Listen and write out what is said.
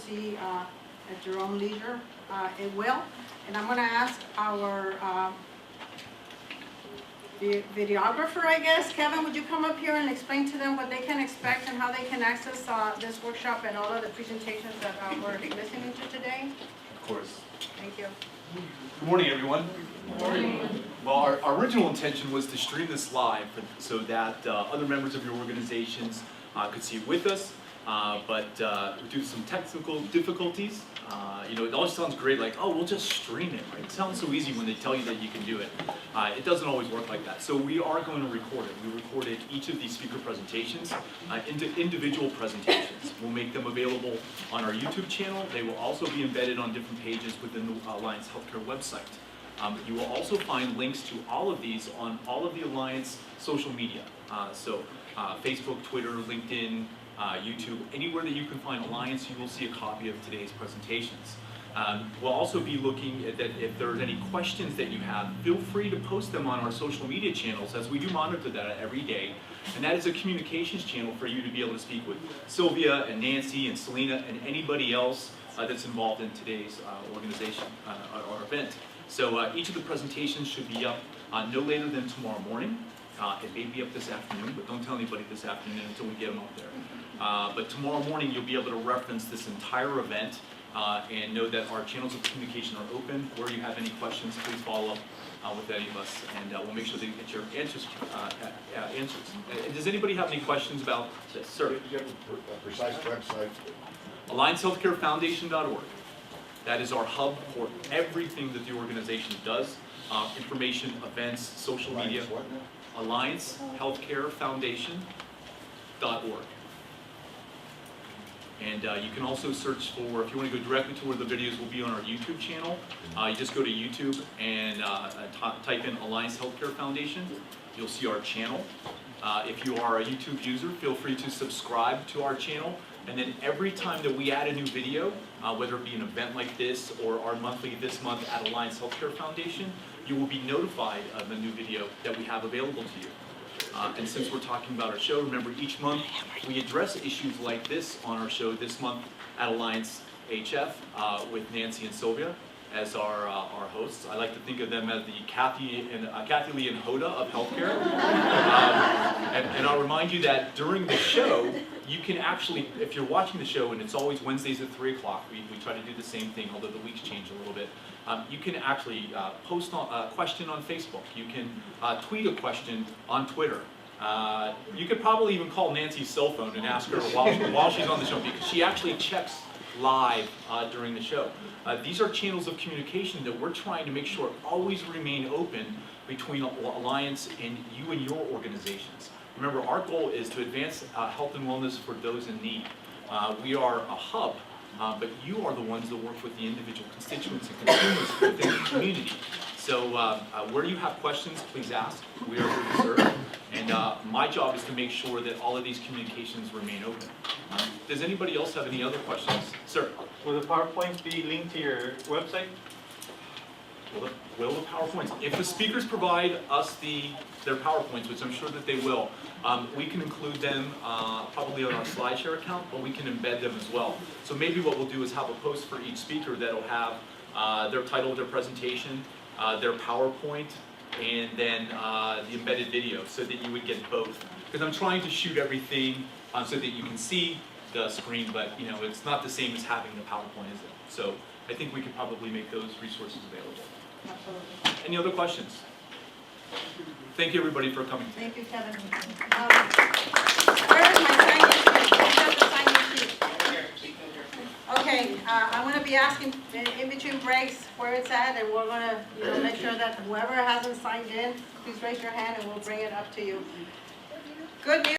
see at your own leisure. It will. And I'm going to ask our videographer, I guess. Kevin, would you come up here and explain to them what they can expect and how they can access this workshop and all of the presentations that we're listening to today? Of course. Thank you. Good morning, everyone. Good morning. Well, our original intention was to stream this live so that other members of your organizations could see it with us, but due to some technical difficulties, it always sounds great, like, oh, we'll just stream it, right? It sounds so easy when they tell you that you can do it. It doesn't always work like that. So we are going to record it. We recorded each of these speaker presentations into individual presentations. We'll make them available on our YouTube channel. They will also be embedded on different pages within the Alliance Healthcare website. You will also find links to all of these on all of the Alliance social media. Facebook, Twitter, LinkedIn, YouTube, anywhere that you can find Alliance, you will see a copy of today's presentations. We'll also be looking at that if there's any questions that you have, feel free to post them on our social media channels, as we do monitor that every day. And that is a communications channel for you to be able to speak with Sylvia and Nancy and Selena and anybody else that's involved in today's organization or event. So each of the presentations should be up no later than tomorrow morning. It may be up this afternoon, but don't tell anybody this afternoon until we get them up there. But tomorrow morning you'll be able to reference this entire event and know that our channels of communication are open. Where you have any questions, please follow up with any of us, and we'll make sure that you get your answers. Does anybody have any questions about this? Sir? Do you have a precise website? AllianceHealthcareFoundation.org. That is our hub for everything that the organization does. Information, events, social media. AllianceHealthcareFoundation.org. And you can also search for, if you want to go directly to where the videos will be on our YouTube channel, you just go to YouTube and type in Alliance Healthcare Foundation. You'll see our channel. If you are a YouTube user, feel free to subscribe to our channel. And then every time that we add a new video, whether it be an event like this or our monthly this month at Alliance Healthcare Foundation, you will be notified of a new video that we have available to you. And since we're talking about our show, remember each month we address issues like this on our show. This month at Alliance AHF with Nancy and Sylvia as our hosts. I like to think of them as the Kathy Lee and Hoda of healthcare. And I'll remind you that during the show, you can actually, if you're watching the show, and it's always Wednesdays at 3 o'clock, we try to do the same thing, although the weeks change a little bit. You can actually post a question on Facebook. You can tweet a question on Twitter. You could probably even call Nancy's cell phone and ask her while she's on the show, because she actually checks live during the show. These are channels of communication that we're trying to make sure always remain open between Alliance and you and your organizations. Remember, our goal is to advance health and wellness for those in need. We are a hub, but you are the ones that work with the individual constituents and consumers within the community. So where you have questions, please ask. We are here to serve. And my job is to make sure that all of these communications remain open. Does anybody else have any other questions? Sir? Will the PowerPoints be linked to your website? Will the PowerPoints? If the speakers provide us their PowerPoints, which I'm sure that they will, we can include them probably on our SlideShare account, but we can embed them as well. So maybe what we'll do is have a post for each speaker that'll have their title of their presentation, their PowerPoint, and then the embedded video, so that you would get both. Because I'm trying to shoot everything so that you can see the screen, but it's not the same as having the PowerPoint, is it? So I think we could probably make those resources available. Absolutely. Any other questions? Thank you, everybody, for coming. Thank you, Kevin. Where is my sign-in sheet? Okay, I'm going to be asking in between breaks where it's at, and we're going to make sure that whoever hasn't signed in, please raise your hand and we'll bring it up to you. Good news.